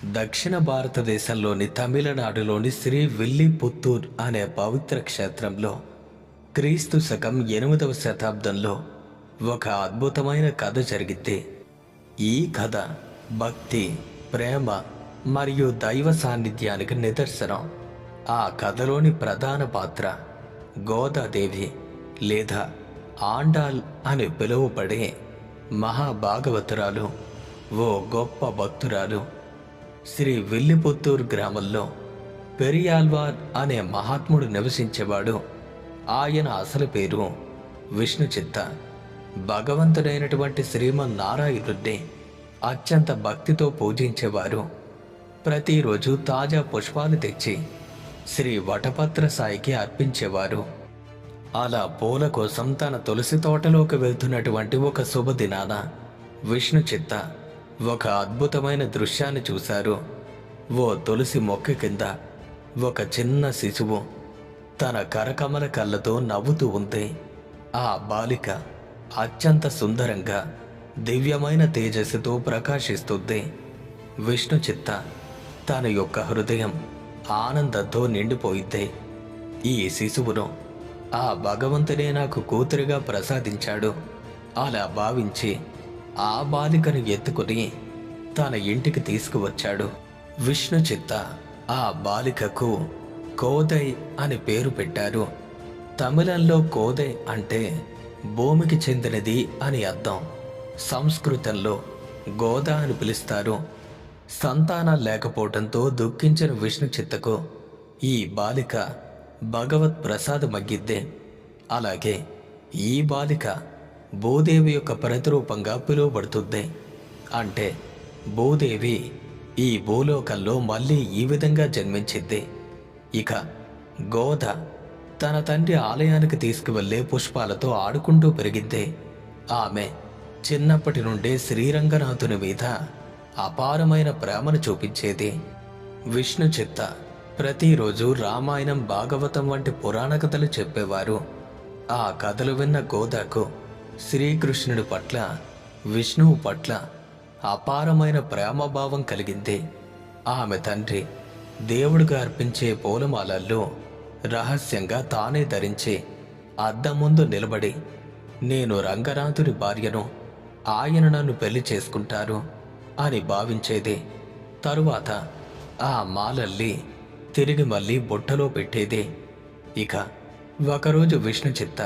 దక్షిణ భారతదేశంలోని తమిళనాడులోని శ్రీ విల్లిపుత్తూర్ అనే పవిత్ర క్షేత్రంలో క్రీస్తు శకం 8వ శతాబ్దంలో ఒక అద్భుతమైన కథ జరిగింది. ఈ కథ భక్తి, ప్రేమ మరియు దైవ సాన్నిధ్యానికి నిదర్శనం. ఆ కథలోని ప్రధాన పాత్ర గోదాదేవి లేదా ఆండాల్ అని పిలువబడే మహాభాగవతురాలు, ఓ గొప్ప భక్తురాలు. శ్రీ విల్లిపుత్తూర్ గ్రామంలో పెరియాల్వార్ అనే మహాత్ముడు నివసించేవాడు. ఆయన అసలు పేరు విష్ణుచిత్త. భగవంతుడైనటువంటి శ్రీమన్నారాయణుడిని అత్యంత భక్తితో పూజించేవారు. ప్రతిరోజు తాజా పుష్పాలు తెచ్చి శ్రీ వటపత్ర సాయికి అర్పించేవారు. అలా పూల కోసం తన తులసి తోటలోకి వెళ్తున్నటువంటి ఒక శుభదినాన విష్ణుచిత్త ఒక అద్భుతమైన దృశ్యాన్ని చూశారు. ఓ తులసి మొక్క కింద ఒక చిన్న శిశువు తన కరకమల కళ్ళతో నవ్వుతూ ఉంది. ఆ బాలిక అత్యంత సుందరంగా, దివ్యమైన తేజస్సుతో ప్రకాశిస్తుంది. విష్ణుచిత్త తన యొక్క హృదయం ఆనందంతో నిండిపోయింది. ఈ శిశువును ఆ భగవంతుడే నాకు కూతురిగా ప్రసాదించాడు అలా భావించి ఆ బాలికను ఎత్తుకుని తన ఇంటికి తీసుకువచ్చాడు. విష్ణుచిత్త ఆ బాలికకు కోదై అని పేరు పెట్టారు. తమిళంలో కోదై అంటే భూమికి చెందినది అని అర్థం. సంస్కృతంలో గోదా అని పిలుస్తారు. సంతానాలు లేకపోవడంతో దుఃఖించిన విష్ణుచిత్తకు ఈ బాలిక భగవత్ ప్రసాదమగ్గిద్దే. అలాగే ఈ బాలిక భూదేవి యొక్క ప్రతిరూపంగా పిలువబడుతుంది. అంటే భూదేవి ఈ భూలోకంలో మళ్ళీ ఈ విధంగా జన్మించింది. ఇక గోద తన తండ్రి ఆలయానికి తీసుకువెళ్లే పుష్పాలతో ఆడుకుంటూ పెరిగింది. ఆమె చిన్నప్పటి నుండే శ్రీరంగనాథుని మీద అపారమైన ప్రేమను చూపించేది. విష్ణుచిత్త ప్రతిరోజు రామాయణం, భాగవతం వంటి పురాణ కథలు చెప్పేవారు. ఆ కథలు విన్న గోదాకు శ్రీకృష్ణుడి పట్ల, విష్ణువు పట్ల అపారమైన ప్రేమభావం కలిగింది. ఆమె తండ్రి దేవుడికి అర్పించే పూలమాలల్లో రహస్యంగా తానే ధరించి అద్దం ముందు నిలబడి, నేను రంగనాథుడి భార్యను, ఆయన నన్ను పెళ్లి చేసుకుంటారు అని భావించేది. తరువాత ఆ మాలల్ని తిరిగి మళ్ళీ బుట్టలో పెట్టేది. ఇక ఒకరోజు విష్ణుచిత్త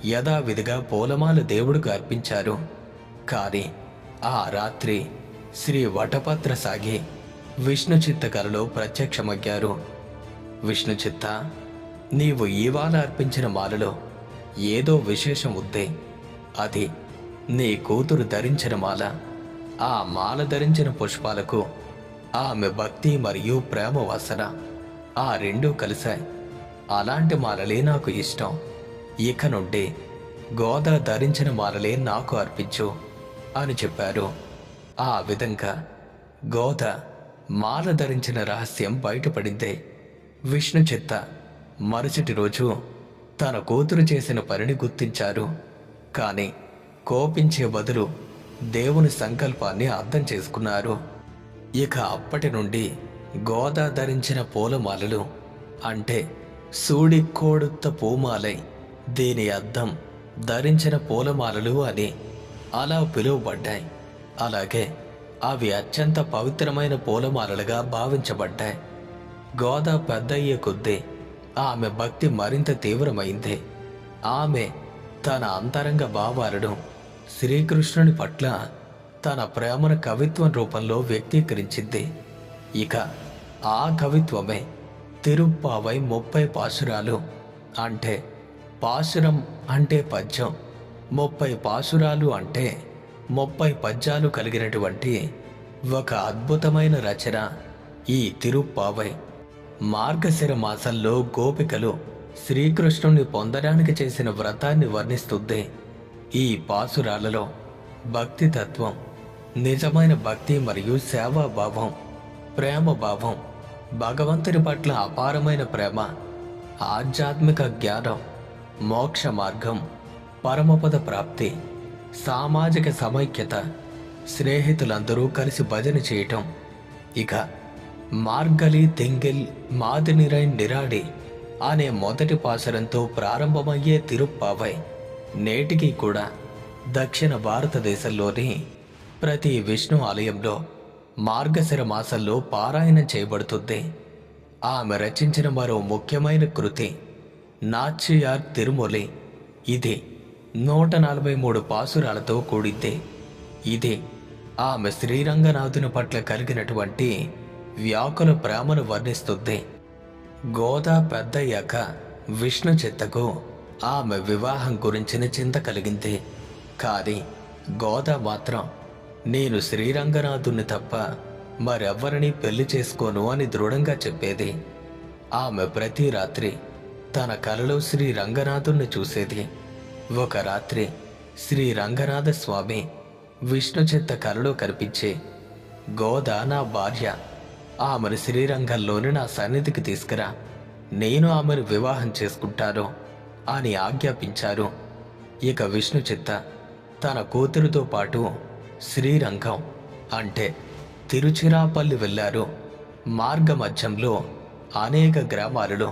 యథావిధిగా పూలమాల దేవుడికి అర్పించారు. కానీ ఆ రాత్రి శ్రీ వటపత్ర సాగి విష్ణుచిత్త కలలో ప్రత్యక్షమయ్యారు. విష్ణుచిత్త, నీవు ఇవాళ అర్పించిన మాలలో ఏదో విశేషం ఉంది. అది నీ కూతురు ధరించిన మాల. ఆ మాల ధరించిన పుష్పాలకు ఆమె భక్తి మరియు ప్రేమ వాసన ఆ రెండూ కలిశాయి. అలాంటి మాలలే నాకు ఇష్టం. ఇక నుండి గోదా ధరించిన మాలలే నాకు అర్పించు అని చెప్పారు. ఆ విధంగా గోద మాల ధరించిన రహస్యం బయటపడింది. విష్ణుచిత్త మరుసటి రోజు తన కూతురు చేసిన పనిని గుర్తించారు. కానీ కోపించే బదులు దేవుని సంకల్పాన్ని అర్థం చేసుకున్నారు. ఇక అప్పటి నుండి గోదా ధరించిన పూలమాలలు అంటే సూడి కోడుత్త పూమాలై, దీని అర్థం ధరించిన పూలమాలలు అని అలా పిలువబడ్డాయి. అలాగే అవి అత్యంత పవిత్రమైన పూలమాలలుగా భావించబడ్డాయి. గోదా పెద్దయ్యే కొద్దీ ఆమె భక్తి మరింత తీవ్రమైంది. ఆమె తన అంతరంగ భావాలను శ్రీకృష్ణుని పట్ల తన ప్రేమను కవిత్వం రూపంలో వ్యక్తీకరించింది. ఇక ఆ కవిత్వమే తిరుప్పావై 30 పాశురాలు. అంటే పాశురం అంటే పద్యం, 30 పాశురాలు అంటే 30 పద్యాలు కలిగినటువంటి ఒక అద్భుతమైన రచన ఈ తిరుప్పావై. మార్గశిర మాసంలో గోపికలు శ్రీకృష్ణుని పొందడానికి చేసిన వ్రతాన్ని వర్ణిస్తుంది. ఈ పాశురాలలో భక్తి తత్వం, నిజమైన భక్తి మరియు సేవాభావం, ప్రేమభావం, భగవంతుని పట్ల అపారమైన ప్రేమ, ఆధ్యాత్మిక జ్ఞానం, మోక్ష మార్గం, పరమపద ప్రాప్తి, సామాజిక సమైక్యత, స్నేహితులందరూ కలిసి భజన చేయటం, ఇక మార్గలి తెంగిల్ మాదినిరై నిరాడి అనే మొదటి పాశరంతో ప్రారంభమయ్యే తిరుప్పావై నేటికి కూడా దక్షిణ భారతదేశంలోని ప్రతి విష్ణు ఆలయంలో మార్గశిర మాసంలో పారాయణం చేయబడుతుంది. ఆమె రచించిన మరో ముఖ్యమైన కృతి నాచ్యార్ తిరుమొలి. ఇది 143 పాసురాలతో కూడింది. ఇది ఆమె శ్రీరంగనాథుని పట్ల కలిగినటువంటి వ్యాకుల ప్రేమను వర్ణిస్తుంది. గోదా పెద్దయ్యాక విష్ణు చిత్తకు ఆమె వివాహం గురించిన చింత కలిగింది. కానీ గోదా మాత్రం నేను శ్రీరంగనాథుని తప్ప మరెవ్వరినీ పెళ్లి చేసుకోను అని దృఢంగా చెప్పేది. ఆమె ప్రతి రాత్రి తన కలలో శ్రీ రంగనాథుణ్ణి చూసేది. ఒక రాత్రి శ్రీ రంగనాథ స్వామి విష్ణు చిత్త కలలో కనిపించే గోదా నా భార్య, ఆమెను శ్రీరంగంలోని నా సన్నిధికి తీసుకురా, నేను ఆమెను వివాహం చేసుకుంటాను అని ఆజ్ఞాపించారు. ఇక విష్ణు చిత్త తన కూతురుతో పాటు శ్రీరంగం అంటే తిరుచిరాపల్లి వెళ్ళారు. మార్గ మధ్యంలో అనేక గ్రామాలలో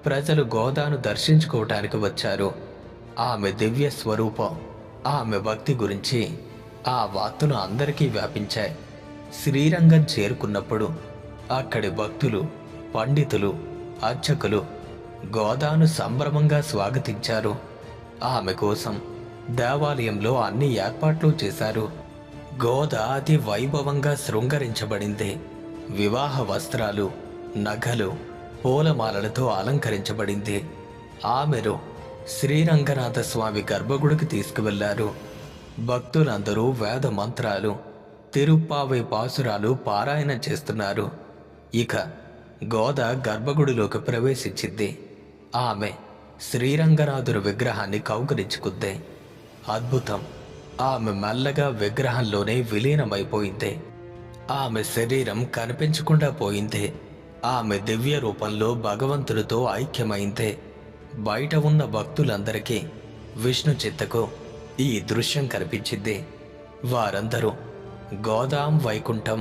ప్రజలు గోదాను దర్శించుకోవటానికి వచ్చారు. ఆమె దివ్య స్వరూపం, ఆమె భక్తి గురించి ఆ వార్తలు అందరికీ వ్యాపించాయి. శ్రీరంగం చేరుకున్నప్పుడు అక్కడి భక్తులు, పండితులు, అర్చకులు గోదాను సంభ్రమంగా స్వాగతించారు. ఆమె కోసం దేవాలయంలో అన్ని ఏర్పాట్లు చేశారు. గోదా అతి వైభవంగా శృంగరించబడింది. వివాహ వస్త్రాలు, నగలు, పూలమాలలతో అలంకరించబడింది. ఆమెను శ్రీరంగనాథ స్వామి గర్భగుడికి తీసుకువెళ్లారు. భక్తులందరూ వేద మంత్రాలు, తిరుప్పావై పాసురాలు పారాయణం చేస్తున్నారు. ఇక గోదా గర్భగుడిలోకి ప్రవేశించింది. ఆమె శ్రీరంగనాథుని విగ్రహాన్ని కౌగిలించుకుంది. అద్భుతం! ఆమె మెల్లగా విగ్రహంలోనే విలీనమైపోయింది. ఆమె శరీరం కనిపించకుండా పోయింది. ఆమె దివ్య రూపంలో భగవంతుడితో ఐక్యమైంది. బయట ఉన్న భక్తులందరికీ విష్ణు చిత్తకు ఈ దృశ్యం కనిపించింది. వారందరూ గోదాం వైకుంఠం,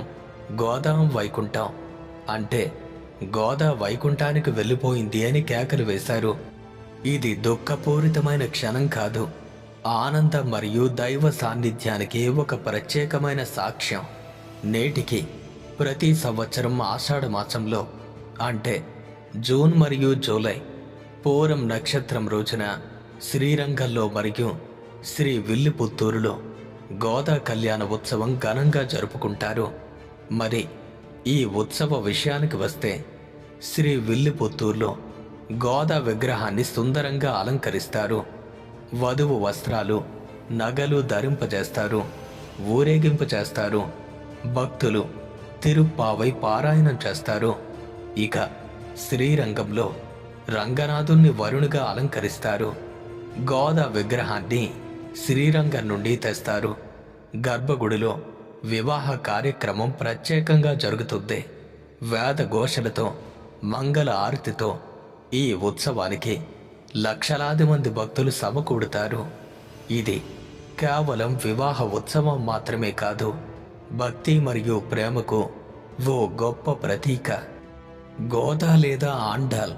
గోదాం వైకుంఠం అంటే గోదా వైకుంఠానికి వెళ్ళిపోయింది అని కేకలు వేశారు. ఇది దుఃఖపూరితమైన క్షణం కాదు, ఆనందం మరియు దైవ సాన్నిధ్యానికి ఒక ప్రత్యేకమైన సాక్ష్యం. నేటికి ప్రతి సంవత్సరం ఆషాఢ మాసంలో అంటే జూన్ మరియు జూలై పూరం నక్షత్రం రోజున శ్రీరంగంలో మరియు శ్రీ విల్లిపుత్తూరులో గోదా కళ్యాణ ఉత్సవం ఘనంగా జరుపుకుంటారు. మరి ఈ ఉత్సవ విషయానికి వస్తే శ్రీ విల్లిపుత్తూరులో గోదా విగ్రహాన్ని సుందరంగా అలంకరిస్తారు. వధువు వస్త్రాలు, నగలు ధరింపజేస్తారు, ఊరేగింపు చేస్తారు. భక్తులు తిరుప్పావై పారాయణం చేస్తారు. ఇక శ్రీరంగంలో రంగనాథుణ్ణి వరుణుగా అలంకరిస్తారు. గోదా విగ్రహాన్ని శ్రీరంగం నుండి తెస్తారు. గర్భగుడిలో వివాహ కార్యక్రమం ప్రత్యేకంగా జరుగుతుంది. వేద ఘోషలతో, మంగళ ఆరతితో ఈ ఉత్సవానికి లక్షలాది మంది భక్తులు సమకూడుతారు. ఇది కేవలం వివాహ ఉత్సవం మాత్రమే కాదు, భక్తి మరియు ప్రేమకు ఓ గొప్ప ప్రతీక. గోదా లేదా ఆండాల్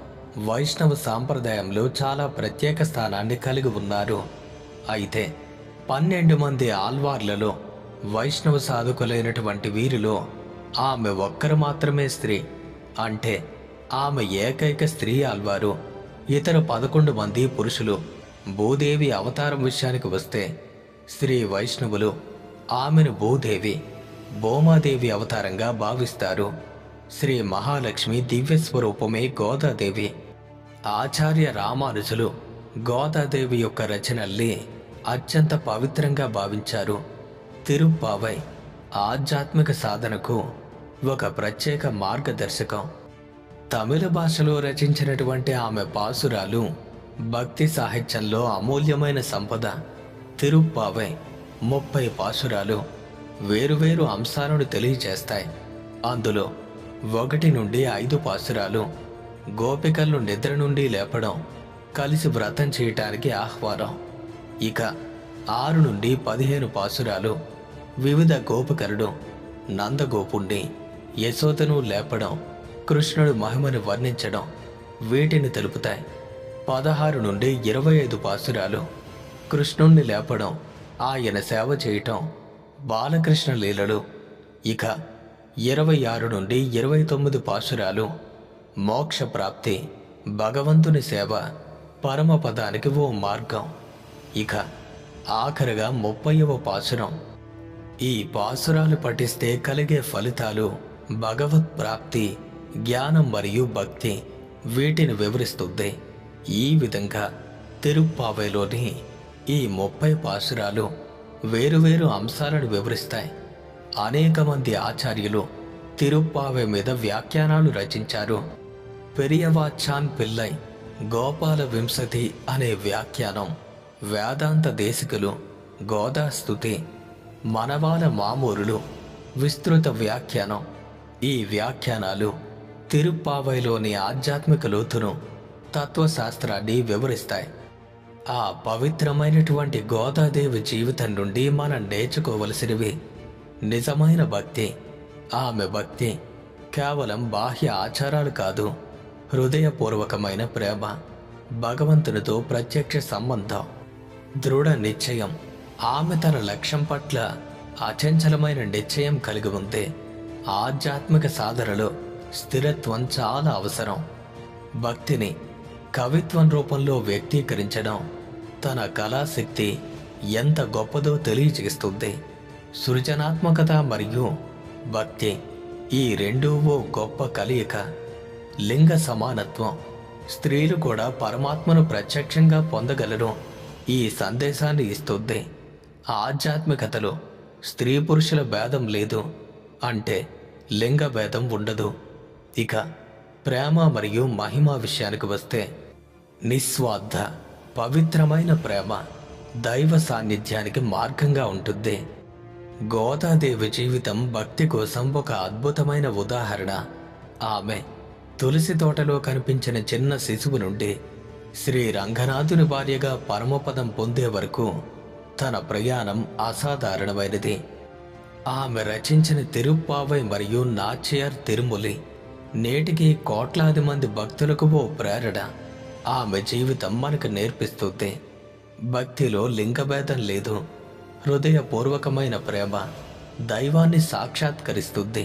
వైష్ణవ సాంప్రదాయంలో చాలా ప్రత్యేక స్థానాన్ని కలిగి ఉన్నారు. అయితే 12 మంది ఆల్వార్లలో వైష్ణవ సాధకులైనటువంటి వీరిలో ఆమె ఒక్కరు మాత్రమే స్త్రీ. అంటే ఆమె ఏకైక స్త్రీ ఆల్వారు. ఇతర 11 మంది పురుషులు. భూదేవి అవతారం విషయానికి వస్తే శ్రీ వైష్ణవులు ఆమెను భూదేవి, భూమాదేవి అవతారంగా భావిస్తారు. శ్రీ మహాలక్ష్మి దివ్యస్వరూపమే గోదాదేవి. ఆచార్య రామానుజులు గోదాదేవి యొక్క రచనల్ని అత్యంత పవిత్రంగా భావించారు. తిరుప్పావై ఆధ్యాత్మిక సాధనకు ఒక ప్రత్యేక మార్గదర్శకం. తమిళ భాషలో రచించినటువంటి ఆమె పాసురాలు భక్తి సాహిత్యంలో అమూల్యమైన సంపద. తిరుప్పావై 30 పాసురాలు వేరువేరు అంశాలను తెలియజేస్తాయి. అందులో 1 నుండి 5 పాసురాలు గోపికలను నిద్ర నుండి లేపడం, కలిసి వ్రతం చేయటానికి ఆహ్వానం. ఇక 6 నుండి 15 పాసురాలు వివిధ గోపికలను నందగోపుణ్ణి యశోదను లేపడం, కృష్ణుడి మహిమను వర్ణించడం వీటిని తెలుపుతాయి. 16 నుండి 25 పాసురాలు కృష్ణుణ్ణి లేపడం, ఆయన సేవ చేయటం, బాలకృష్ణ లీలలు. ఇక 26 నుండి 29 పాసురాలు మోక్ష ప్రాప్తి, భగవంతుని సేవ, పరమపదానికి ఓ మార్గం. ఇక ఆఖరిగా 30వ పాసురం. ఈ పాసురాలు పఠిస్తే కలిగే ఫలితాలు, భగవత్ ప్రాప్తి, జ్ఞానం మరియు భక్తి వీటిని వివరిస్తుంది. ఈ విధంగా తిరుప్పావైలోని ఈ 30 పాసురాలు వేరువేరు అంశాలను వివరిస్తాయి. అనేక మంది ఆచార్యులు తిరుప్పావై మీద వ్యాఖ్యానాలు రచించారు. పెరియవాచాన్ పిల్లై గోపాల వింశతి అనే వ్యాఖ్యానం, వేదాంత దేశికులు గోదాస్తుతి, మనవాల మామూరులు విస్తృత వ్యాఖ్యానం. ఈ వ్యాఖ్యానాలు తిరుప్పావైలోని ఆధ్యాత్మిక లోతును, తత్వశాస్త్రాన్ని వివరిస్తాయి. ఆ పవిత్రమైనటువంటి గోదాదేవి జీవితం నుండి మనం నేర్చుకోవలసినవి నిజమైన భక్తి. ఆమె భక్తి కేవలం బాహ్య ఆచారాలు కాదు, హృదయపూర్వకమైన ప్రేమ, భగవంతునితో ప్రత్యక్ష సంబంధం, దృఢ నిశ్చయం. ఆమె తన లక్ష్యం పట్ల అచంచలమైన నిశ్చయం కలిగి ఉంది. ఆధ్యాత్మిక సాధనలో స్థిరత్వం చాలా అవసరం. భక్తిని కవిత్వం రూపంలో వ్యక్తీకరించడం తన కళాశక్తి ఎంత గొప్పదో తెలియజేస్తుంది. సృజనాత్మకత మరియు భక్తి ఈ రెండూ ఓ గొప్ప కలయిక. లింగ సమానత్వం, స్త్రీలు కూడా పరమాత్మను ప్రత్యక్షంగా పొందగలరు ఈ సందేశాన్ని ఇస్తుంది. ఆధ్యాత్మికతలో స్త్రీ పురుషుల భేదం లేదు, అంటే లింగ భేదం ఉండదు. ఇక ప్రేమ మరియు మహిమ విషయానికి వస్తే, నిస్వార్థ పవిత్రమైన ప్రేమ దైవ సాన్నిధ్యానికి మార్గంగా ఉంటుంది. గోదాదేవి జీవితం భక్తి కోసం ఒక అద్భుతమైన ఉదాహరణ. ఆమె తులసి తోటలో కనిపించిన చిన్న శిశువు నుండి శ్రీ రంగనాథుని భార్యగా పరమపదం పొందే వరకు తన ప్రయాణం అసాధారణమైనది. ఆమె రచించిన తిరుప్పావై మరియు నాచ్యర్ తిరుమలి నేటికి కోట్లాది మంది భక్తులకు ఓ ప్రేరణ. ఆమె జీవితం మనకు నేర్పిస్తుంది, భక్తిలో లింగభేదం లేదు, హృదయపూర్వకమైన ప్రేమ దైవాన్ని సాక్షాత్కరిస్తుంది.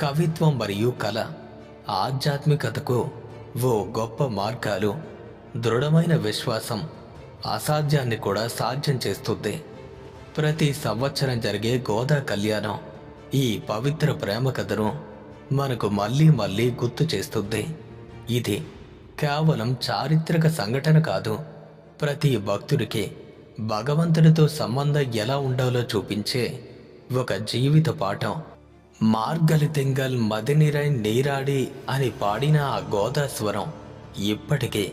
కవిత్వం మరియు కళ ఆధ్యాత్మికతకు ఓ గొప్ప మార్గాలు. దృఢమైన విశ్వాసం అసాధ్యాన్ని కూడా సాధ్యం చేస్తుంది. ప్రతి సంవత్సరం జరిగే గోదా కళ్యాణం ఈ పవిత్ర ప్రేమ కథను మనకు మళ్ళీ మళ్ళీ గుర్తు చేస్తుంది. ఇది కేవలం చారిత్రక సంఘటన కాదు, ప్రతి భక్తుడికి భగవంతుడితో సంబంధం ఎలా ఉండాలో చూపించే ఒక జీవిత పాఠం. మార్గలి తింగల్ మదినిరై నీరాడి అని పాడిన ఆ గోదా స్వరం ఇప్పటికీ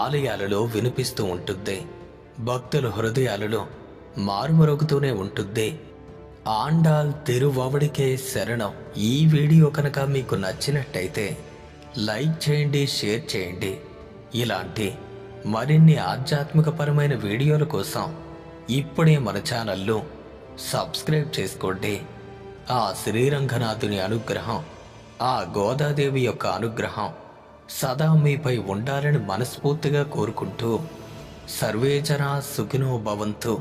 ఆలయాలలో వినిపిస్తూ ఉంటుంది, భక్తుల హృదయాలలో మారుమరుగుతూనే ఉంటుంది. ఆండాల్ తిరువవడికే శరణం. ఈ వీడియో కనుక మీకు నచ్చినట్టయితే లైక్ చేయండి, షేర్ చేయండి. ఇలాంటి మరిన్ని ఆధ్యాత్మికపరమైన వీడియోల కోసం ఇప్పుడే మన ఛానల్ను సబ్స్క్రైబ్ చేసుకోండి. ఆ శ్రీరంగనాథుని అనుగ్రహం, ఆ గోదాదేవి యొక్క అనుగ్రహం సదా మీపై ఉండాలని మనస్ఫూర్తిగా కోరుకుంటూ సర్వే జనా సుఖినో భవంతు.